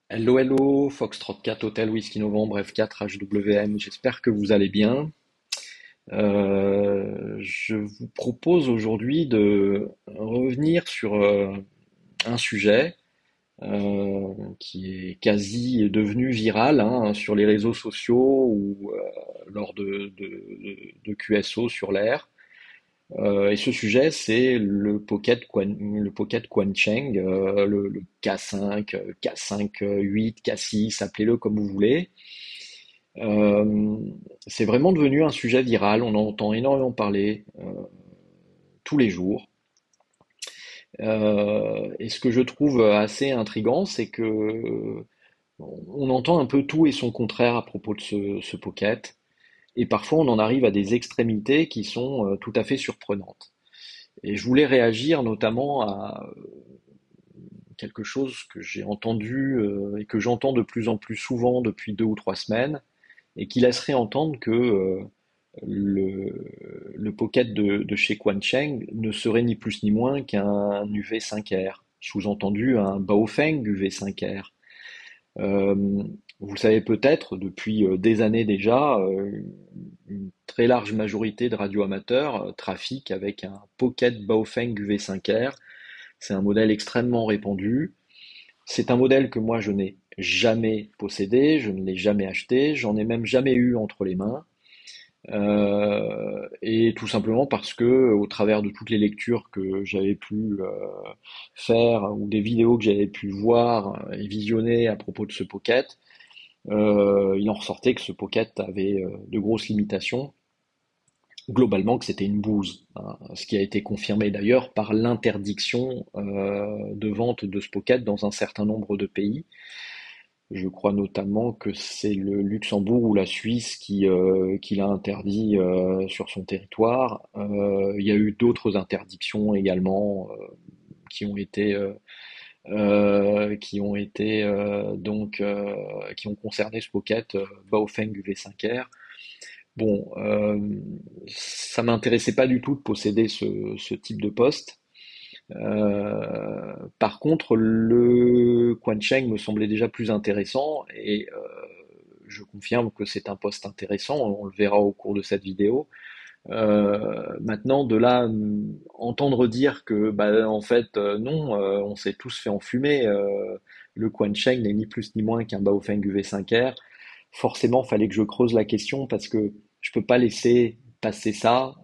Hello, hello, Foxtrot 4 Hotel Whisky Novembre F4 HWM, j'espère que vous allez bien. Je vous propose aujourd'hui de revenir sur un sujet qui est quasi devenu viral hein, sur les réseaux sociaux ou lors de QSO sur l'air. Et ce sujet, c'est le Pocket Quancheng, le K5, K5-8, K6, appelez-le comme vous voulez. Euh, c'est vraiment devenu un sujet viral, on en entend énormément parler tous les jours. Et ce que je trouve assez intriguant, c'est que on entend un peu tout et son contraire à propos de ce Pocket. Et parfois, on en arrive à des extrémités qui sont tout à fait surprenantes. Et je voulais réagir notamment à quelque chose que j'ai entendu et que j'entends de plus en plus souvent depuis 2 ou 3 semaines, et qui laisserait entendre que le Pocket de chez Quancheng ne serait ni plus ni moins qu'un UV5R, sous-entendu un Baofeng UV5R. Euh, Vous savez peut-être, depuis des années déjà, une très large majorité de radioamateurs trafiquent avec un Pocket Baofeng UV5R. C'est un modèle extrêmement répandu. C'est un modèle que moi je n'ai jamais possédé, je ne l'ai jamais acheté, j'en ai même jamais eu entre les mains. Et tout simplement parce que, au travers de toutes les lectures que j'avais pu faire ou des vidéos que j'avais pu voir et visionner à propos de ce Pocket, il en ressortait que ce Pocket avait de grosses limitations, globalement que c'était une bouse, hein, ce qui a été confirmé d'ailleurs par l'interdiction de vente de ce Pocket dans un certain nombre de pays. Je crois notamment que c'est le Luxembourg ou la Suisse qui l'a interdit sur son territoire. Il y a eu d'autres interdictions également qui ont concerné ce Pocket Baofeng UV5R. Bon, ça m'intéressait pas du tout de posséder ce type de poste. Par contre, le Quancheng me semblait déjà plus intéressant et je confirme que c'est un poste intéressant, on le verra au cours de cette vidéo. Maintenant, de là, entendre dire que, bah, en fait, non, on s'est tous fait enfumer, le Quancheng n'est ni plus ni moins qu'un Baofeng UV5R. Forcément, fallait que je creuse la question parce que je peux pas laisser passer ça.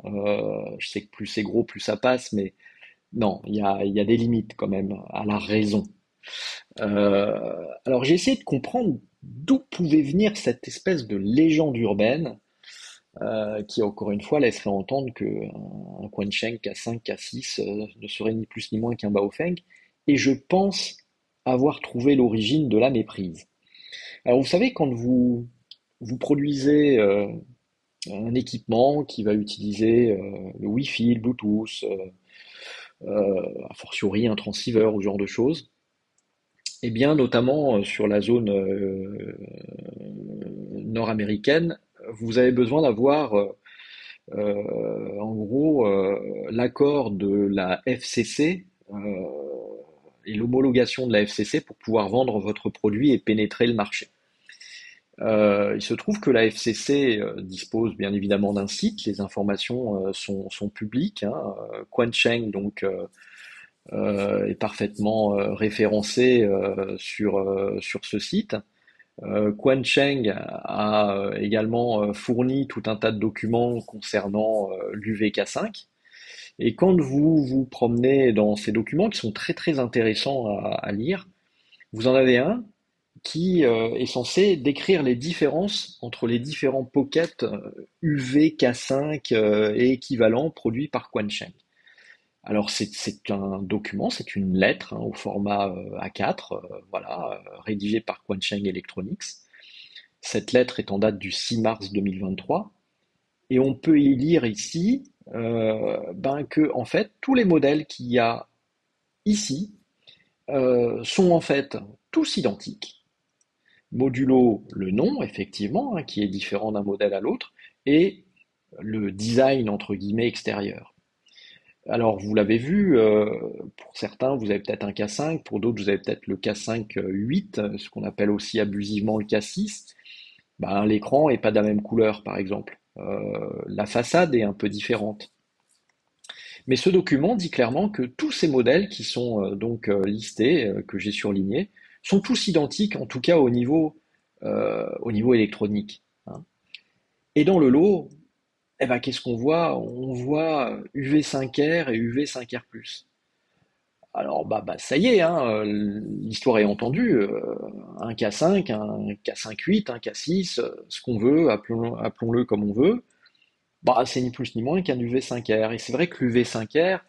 Je sais que plus c'est gros, plus ça passe, mais non, il y a des limites quand même à la raison. Alors j'ai essayé de comprendre d'où pouvait venir cette espèce de légende urbaine qui, encore une fois, laisserait entendre qu'un Quansheng K5, K6 ne serait ni plus ni moins qu'un Baofeng. Et je pense avoir trouvé l'origine de la méprise. Alors vous savez, quand vous produisez un équipement qui va utiliser le Wi-Fi, le Bluetooth, a fortiori un transceiver ou ce genre de choses, et bien notamment sur la zone nord-américaine, vous avez besoin d'avoir en gros l'accord de la FCC et l'homologation de la FCC pour pouvoir vendre votre produit et pénétrer le marché. Il se trouve que la FCC dispose bien évidemment d'un site, les informations sont publiques, hein. Quancheng donc est parfaitement référencé sur ce site. Quancheng a également fourni tout un tas de documents concernant l'UVK5. Et quand vous vous promenez dans ces documents, qui sont très très intéressants à lire, vous en avez un qui est censé décrire les différences entre les différents pockets UVK5 et équivalents produits par Quancheng. Alors c'est un document, c'est une lettre hein, au format A4, voilà, rédigée par Quancheng Electronics. Cette lettre est en date du 6 mars 2023 et on peut y lire ici que en fait tous les modèles qu'il y a ici sont en fait tous identiques, modulo le nom effectivement hein, qui est différent d'un modèle à l'autre et le design entre guillemets extérieur. Alors, vous l'avez vu, pour certains, vous avez peut-être un K5, pour d'autres, vous avez peut-être le K5 8, ce qu'on appelle aussi abusivement le K6. Ben, l'écran est pas de la même couleur, par exemple. La façade est un peu différente. Mais ce document dit clairement que tous ces modèles qui sont donc listés, que j'ai surlignés, sont tous identiques, en tout cas au niveau électronique, hein. Et dans le lot, eh ben, qu'est-ce qu'on voit? On voit UV5R et UV5R+. Alors ça y est, hein, l'histoire est entendue. Un K5, un K5-8, un K6, ce qu'on veut, appelons-le comme on veut. Bah, c'est ni plus ni moins qu'un UV5R. Et c'est vrai que l'UV5R,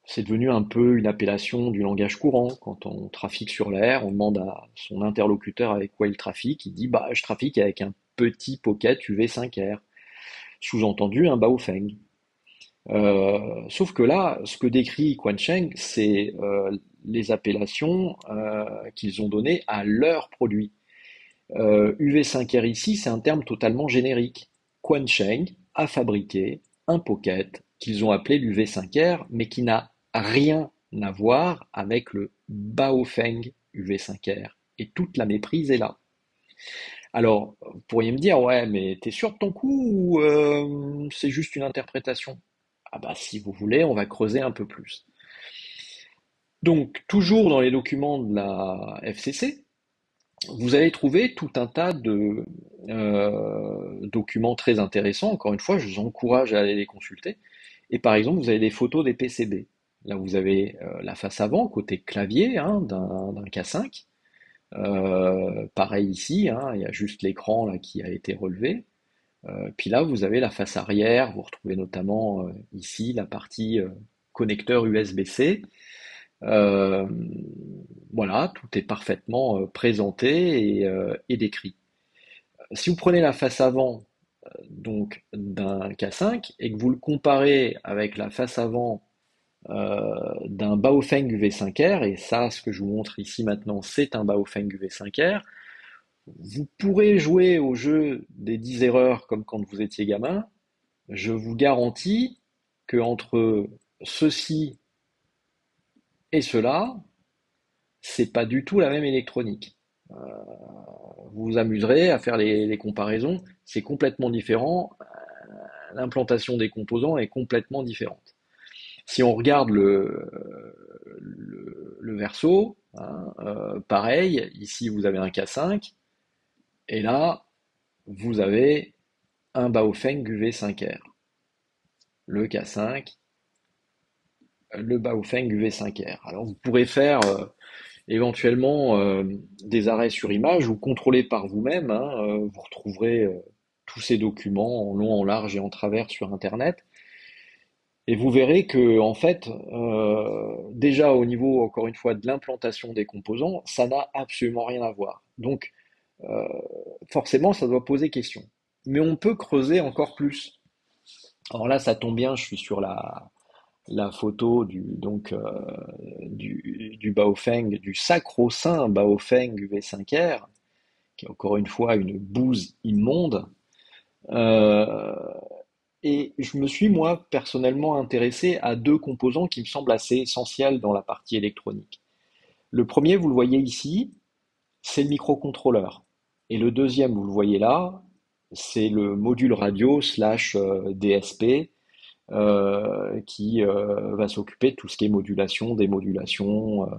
c'est devenu un peu une appellation du langage courant. Quand on trafique sur l'air, on demande à son interlocuteur avec quoi il trafique. Il dit, bah, je trafique avec un petit pocket UV5R. Sous-entendu, un Baofeng. Sauf que là, ce que décrit Quansheng, c'est les appellations qu'ils ont données à leurs produits. UV5R ici, c'est un terme totalement générique. Quansheng a fabriqué un pocket qu'ils ont appelé l'UV5R, mais qui n'a rien à voir avec le Baofeng UV5R. Et toute la méprise est là. Alors, vous pourriez me dire, ouais, mais t'es sûr de ton coup ou c'est juste une interprétation? Ah bah si vous voulez, on va creuser un peu plus. Donc, toujours dans les documents de la FCC, vous allez trouver tout un tas de documents très intéressants. Encore une fois, je vous encourage à aller les consulter. Et par exemple, vous avez des photos des PCB. Là, vous avez la face avant, côté clavier, hein, d'un K5. Pareil ici, hein, il y a juste l'écran là qui a été relevé. Puis là, vous avez la face arrière. Vous retrouvez notamment ici la partie connecteur USB-C. Euh, voilà, tout est parfaitement présenté et décrit. Si vous prenez la face avant donc d'un K5 et que vous le comparez avec la face avant d'un Baofeng UV5R, et ça, ce que je vous montre ici maintenant, c'est un Baofeng UV5R, vous pourrez jouer au jeu des 10 erreurs comme quand vous étiez gamin. Je vous garantis que entre ceci et cela, c'est pas du tout la même électronique. Vous vous amuserez à faire les comparaisons, c'est complètement différent, l'implantation des composants est complètement différente. Si on regarde le verso, hein, pareil, ici vous avez un K5, et là vous avez un Baofeng UV5R. Le K5, le Baofeng UV5R. Alors vous pourrez faire éventuellement des arrêts sur image ou contrôler par vous-même, hein, vous retrouverez tous ces documents en long, en large et en travers sur Internet. Et vous verrez que, en fait, déjà au niveau, encore une fois, de l'implantation des composants, ça n'a absolument rien à voir. Donc, euh, forcément, ça doit poser question. Mais on peut creuser encore plus. Alors là, ça tombe bien, je suis sur la photo du Baofeng, du sacro-saint Baofeng UV5R, qui est encore une fois une bouse immonde. Euh, et je me suis, moi, personnellement intéressé à deux composants qui me semblent assez essentiels dans la partie électronique. Le premier, vous le voyez ici, c'est le microcontrôleur. Et le deuxième, vous le voyez là, c'est le module radio slash DSP qui va s'occuper de tout ce qui est modulation, démodulation,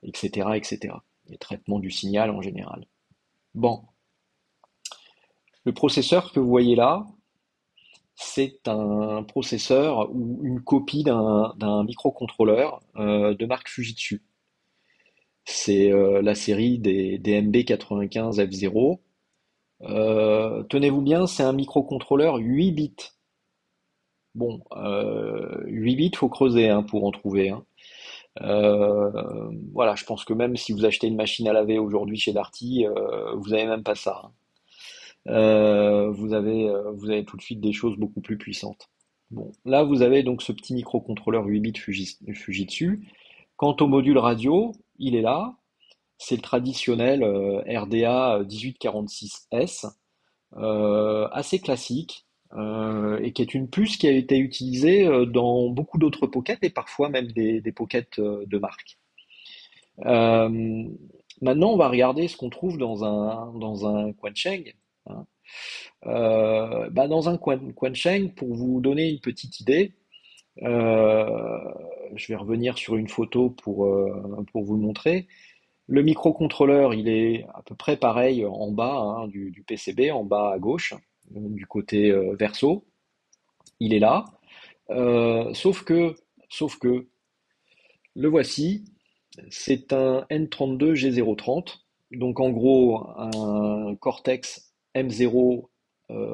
etc., etc. Et traitement du signal en général. Bon, le processeur que vous voyez là, c'est un processeur ou une copie d'un microcontrôleur de marque Fujitsu. C'est la série des DMB95 F0. Tenez-vous bien, c'est un microcontrôleur 8 bits. Bon, 8 bits, faut creuser hein, pour en trouver, hein. Voilà, je pense que même si vous achetez une machine à laver aujourd'hui chez Darty, vous avez même pas ça, hein. Vous avez tout de suite des choses beaucoup plus puissantes. Bon, là vous avez donc ce petit microcontrôleur 8 bits Fujitsu. Quant au module radio, il est là. C'est le traditionnel RDA 1846S, assez classique. et qui est une puce qui a été utilisée dans beaucoup d'autres pockets et parfois même des pockets de marque. Euh, Maintenant, on va regarder ce qu'on trouve dans un Quansheng, hein. Dans un Quansheng, pour vous donner une petite idée, euh, je vais revenir sur une photo pour vous le montrer. Le microcontrôleur, il est à peu près pareil en bas, hein, du PCB, en bas à gauche, du côté verso. Il est là. Sauf que, le voici, c'est un N32G030. Donc en gros, un Cortex M0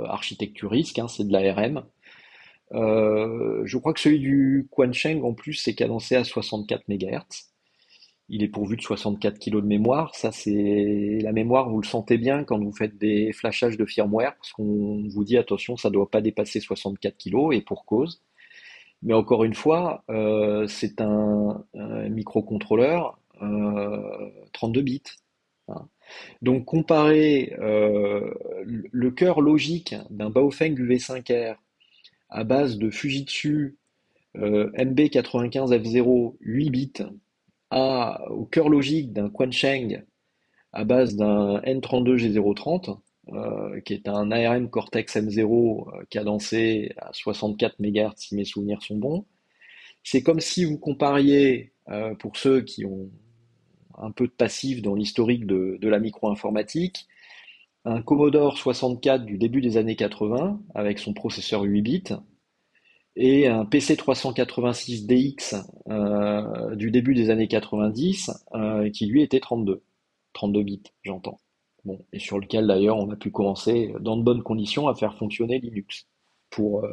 architecture RISC, hein, c'est de la l'ARM. Je crois que celui du Quansheng, en plus, c'est cadencé à 64 MHz. Il est pourvu de 64 kilos de mémoire. Ça, c'est la mémoire, vous le sentez bien quand vous faites des flashages de firmware, parce qu'on vous dit attention, ça ne doit pas dépasser 64 kilos, et pour cause. Mais encore une fois, c'est un microcontrôleur 32 bits, hein. Donc comparer le cœur logique d'un Baofeng UV5R à base de Fujitsu MB95F0 8 bits au cœur logique d'un Quansheng à base d'un N32G030, qui est un ARM Cortex M0 cadencé à 64 MHz si mes souvenirs sont bons. C'est comme si vous compariez, pour ceux qui ont un peu de passif dans l'historique de la micro-informatique, un Commodore 64 du début des années 80 avec son processeur 8 bits et un PC 386 DX du début des années 90 qui lui était 32 bits, j'entends. Bon, et sur lequel d'ailleurs on a pu commencer dans de bonnes conditions à faire fonctionner Linux pour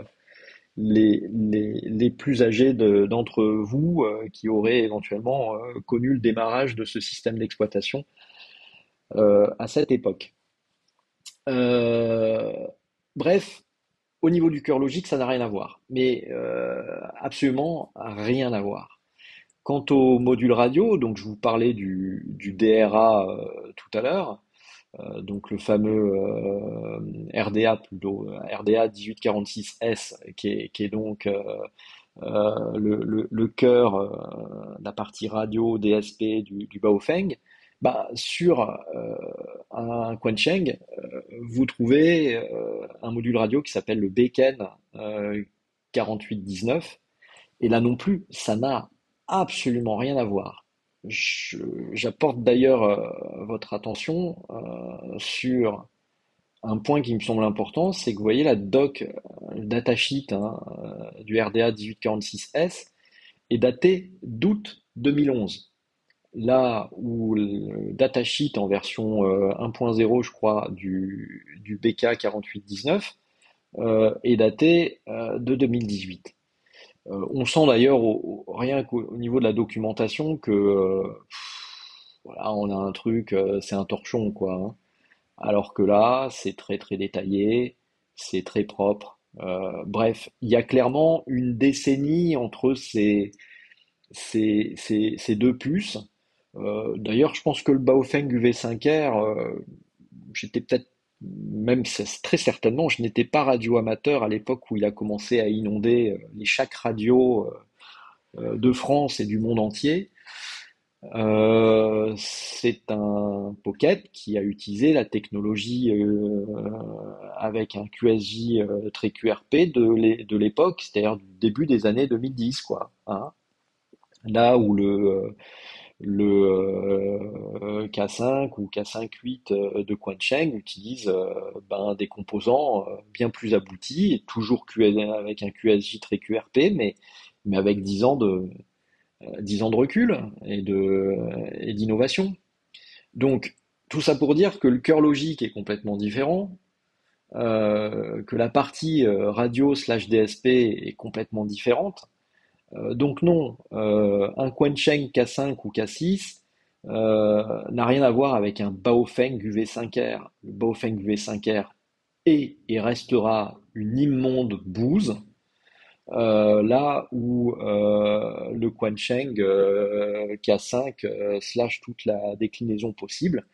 les plus âgés d'entre vous qui auraient éventuellement connu le démarrage de ce système d'exploitation à cette époque. Euh, Bref, au niveau du cœur logique, ça n'a rien à voir, mais absolument rien à voir. Quant au module radio, donc je vous parlais du DRA tout à l'heure, donc le fameux RDA plutôt, RDA 1846S, qui est donc le cœur de la partie radio DSP du Baofeng. Sur un Quansheng, vous trouvez un module radio qui s'appelle le Beken 4819. Et là non plus, ça n'a absolument rien à voir. Je- J'apporte d'ailleurs votre attention sur un point qui me semble important, c'est que vous voyez la doc, le datasheet hein, du RDA 1846S est daté d'août 2011. Là où le datasheet en version 1.0, je crois, du BK 4819 est daté de 2018. On sent d'ailleurs rien qu'au niveau de la documentation que voilà, on a un truc, c'est un torchon quoi, hein. Alors que là, c'est très très détaillé, c'est très propre. Bref, il y a clairement une décennie entre ces deux puces. D'ailleurs, je pense que le Baofeng UV5R, j'étais peut-être, même très certainement, je n'étais pas radio-amateur à l'époque où il a commencé à inonder les chaques radios de France et du monde entier. C'est un Pocket qui a utilisé la technologie avec un QSJ très QRP de l'époque, c'est-à-dire du début des années 2010, quoi, hein. Là où le K5 ou K5-8 de Quansheng utilise des composants bien plus aboutis, toujours avec un QSJ très QRP, mais avec 10 ans de recul et d'innovation. Donc, tout ça pour dire que le cœur logique est complètement différent, que la partie radio slash DSP est complètement différente. Donc non, un Quansheng K5 ou K6 n'a rien à voir avec un Baofeng UV5R. Le Baofeng UV5R est et restera une immonde bouse, là où le Quansheng K5 slash toute la déclinaison possible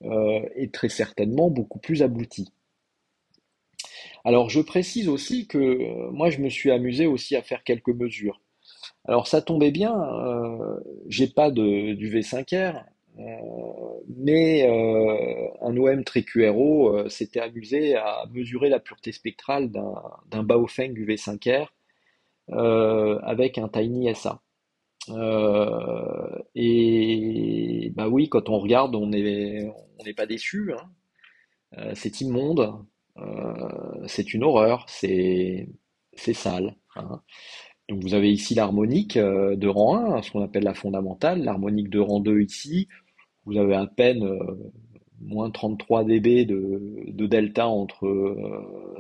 est très certainement beaucoup plus abouti. Alors je précise aussi que moi je me suis amusé aussi à faire quelques mesures. Alors ça tombait bien, j'ai pas du V5R, euh, mais un OM TréQRO s'était amusé à mesurer la pureté spectrale d'un Baofeng UV5R avec un Tiny SA. Et bah oui, quand on regarde, on n'est pas déçu, hein. C'est immonde, c'est une horreur, c'est sale, hein. Donc vous avez ici l'harmonique de rang 1, ce qu'on appelle la fondamentale, l'harmonique de rang 2 ici, vous avez à peine moins 33 dB de delta entre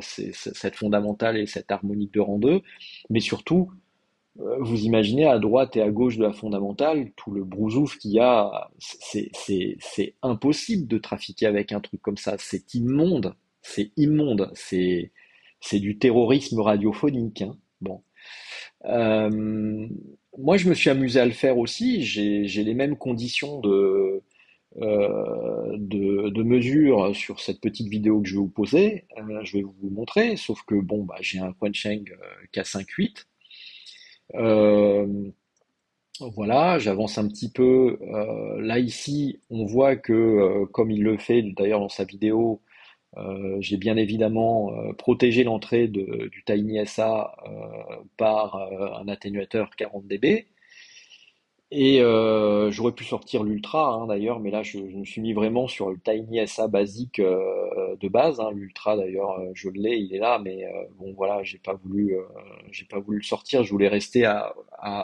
cette fondamentale et cette harmonique de rang 2, mais surtout, vous imaginez à droite et à gauche de la fondamentale, tout le brousouf qu'il y a, c'est impossible de trafiquer avec un truc comme ça, c'est immonde, c'est du terrorisme radiophonique, hein. Bon. Euh, Moi, je me suis amusé à le faire aussi. J'ai les mêmes conditions de mesure sur cette petite vidéo que je vais vous poser. Je vais vous montrer, sauf que bon, bah, j'ai un Quansheng K5.8. Euh, voilà, j'avance un petit peu. Là, ici, on voit que, comme il le fait d'ailleurs dans sa vidéo, j'ai bien évidemment protégé l'entrée du Tiny SA par un atténuateur 40 dB. Et j'aurais pu sortir l'Ultra hein, d'ailleurs, mais là je me suis mis vraiment sur le Tiny SA basique de base, hein. L'Ultra d'ailleurs, je l'ai, il est là, mais bon voilà, j'ai pas voulu le sortir. Je voulais rester à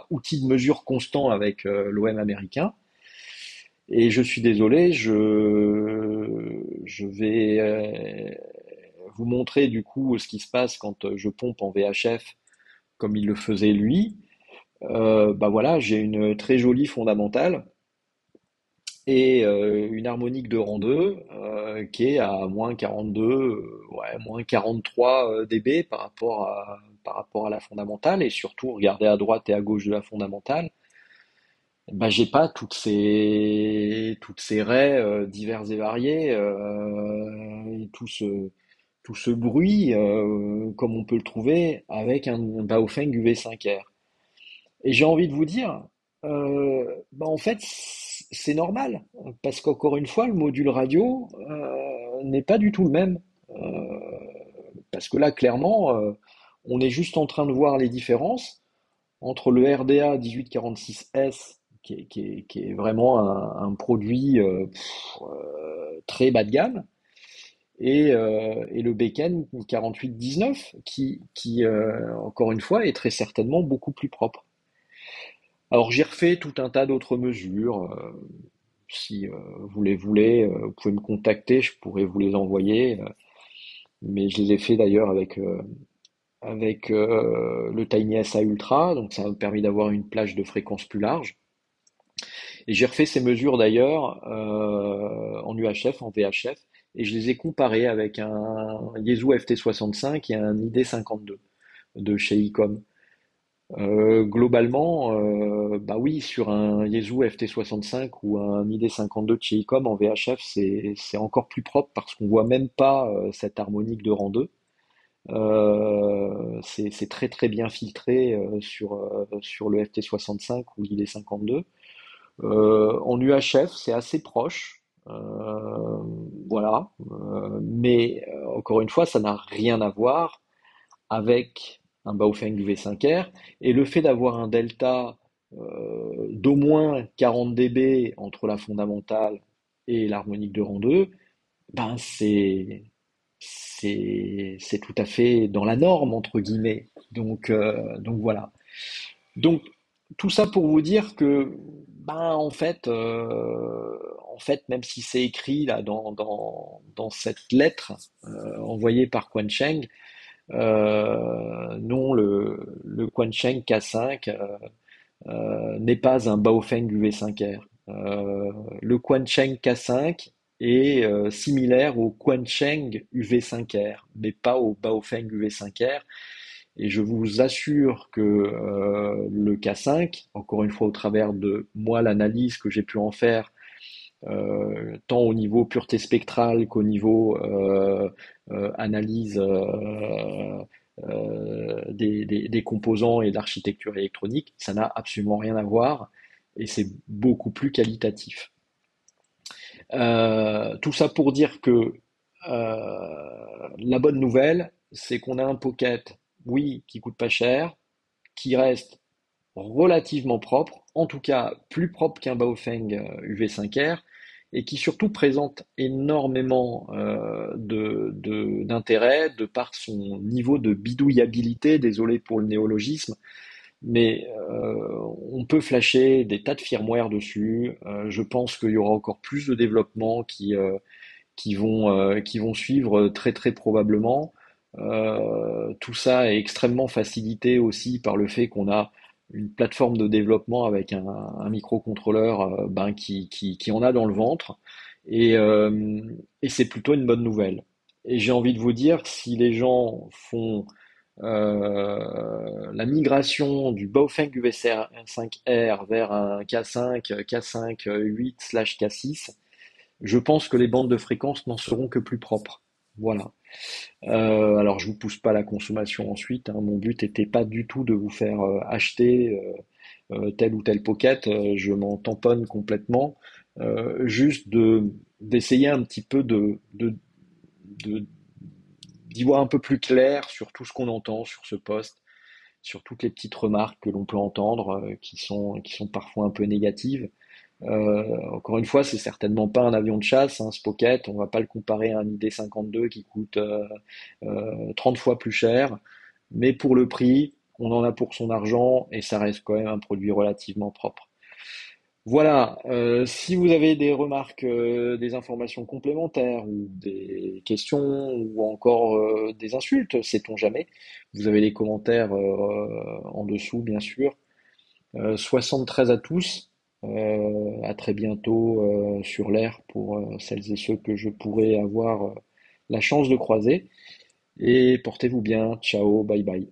outil de mesure constant avec l'OM américain. Et je suis désolé, je vais vous montrer du coup ce qui se passe quand je pompe en VHF comme il le faisait lui. Bah voilà, j'ai une très jolie fondamentale et une harmonique de rang 2 qui est à moins 42, ouais, moins 43 dB par rapport à la fondamentale. Et surtout, regardez à droite et à gauche de la fondamentale, bah, j'ai pas toutes ces raies diverses et variées et tout ce bruit comme on peut le trouver avec un Baofeng UV5R. Et j'ai envie de vous dire, bah en fait, c'est normal, parce qu'encore une fois, le module radio n'est pas du tout le même. Parce que là, clairement, on est juste en train de voir les différences entre le RDA 1846S, qui est vraiment un produit très bas de gamme, et le Beacon 4819, encore une fois, est très certainement beaucoup plus propre. Alors j'ai refait tout un tas d'autres mesures. Si vous les voulez, vous pouvez me contacter, je pourrais vous les envoyer. Mais je les ai fait d'ailleurs avec le Tiny SA Ultra, donc ça m'a permis d'avoir une plage de fréquence plus large. Et j'ai refait ces mesures d'ailleurs en UHF, en VHF, et je les ai comparées avec un Yaesu FT65 et un ID52 de chez Icom. Globalement, bah oui, sur un Yaesu FT65 ou un ID52 de chez Icom en VHF, c'est encore plus propre parce qu'on voit même pas cette harmonique de rang 2. C'est très très bien filtré sur le FT65 ou l'ID52. En UHF, c'est assez proche. Voilà. Mais encore une fois, ça n'a rien à voir avec un Baofeng UV5R. Et le fait d'avoir un delta d'au moins 40 dB entre la fondamentale et l'harmonique de rang 2, ben c'est tout à fait dans la norme, entre guillemets. Donc voilà. Donc tout ça pour vous dire que ben en fait même si c'est écrit là dans cette lettre envoyée par Quan Cheng, non le Quan Cheng K5 n'est pas un Baofeng UV5R. Le Quan Cheng K5 est similaire au Quan Cheng UV5R, mais pas au Baofeng UV5R. Et je vous assure que le K5, encore une fois au travers de moi l'analyse que j'ai pu en faire tant au niveau pureté spectrale qu'au niveau analyse des composants et d'architecture électronique, ça n'a absolument rien à voir et c'est beaucoup plus qualitatif. Tout ça pour dire que la bonne nouvelle, c'est qu'on a un Pocket, oui, qui coûte pas cher, qui reste relativement propre, en tout cas plus propre qu'un Baofeng UV5R, et qui surtout présente énormément d'intérêt de par son niveau de bidouillabilité, désolé pour le néologisme, mais on peut flasher des tas de firmware dessus. Je pense qu'il y aura encore plus de développement qui vont suivre très très probablement. Tout ça est extrêmement facilité aussi par le fait qu'on a une plateforme de développement avec un microcontrôleur qui en a dans le ventre. Et, euh, et c'est plutôt une bonne nouvelle. Et j'ai envie de vous dire, si les gens font la migration du Baofeng UV5R vers un K5, K5 8/K6, je pense que les bandes de fréquences n'en seront que plus propres. Voilà. Alors je vous pousse pas à la consommation ensuite, hein. Mon but n'était pas du tout de vous faire acheter tel ou tel pocket. Je m'en tamponne complètement. Juste d'essayer un petit peu de- d'y voir un peu plus clair sur tout ce qu'on entend sur ce poste, sur toutes les petites remarques que l'on peut entendre, qui sont parfois un peu négatives. Encore une fois, c'est certainement pas un avion de chasse, hein, ce Pocket. On va pas le comparer à un ID-52 qui coûte 30 fois plus cher. Mais pour le prix, on en a pour son argent et ça reste quand même un produit relativement propre. Voilà, si vous avez des remarques, des informations complémentaires ou des questions ou encore des insultes, sait-on jamais, vous avez les commentaires en dessous, bien sûr. 73 à tous. À très bientôt sur l'air pour celles et ceux que je pourrais avoir la chance de croiser. Et portez-vous bien. Ciao, bye bye.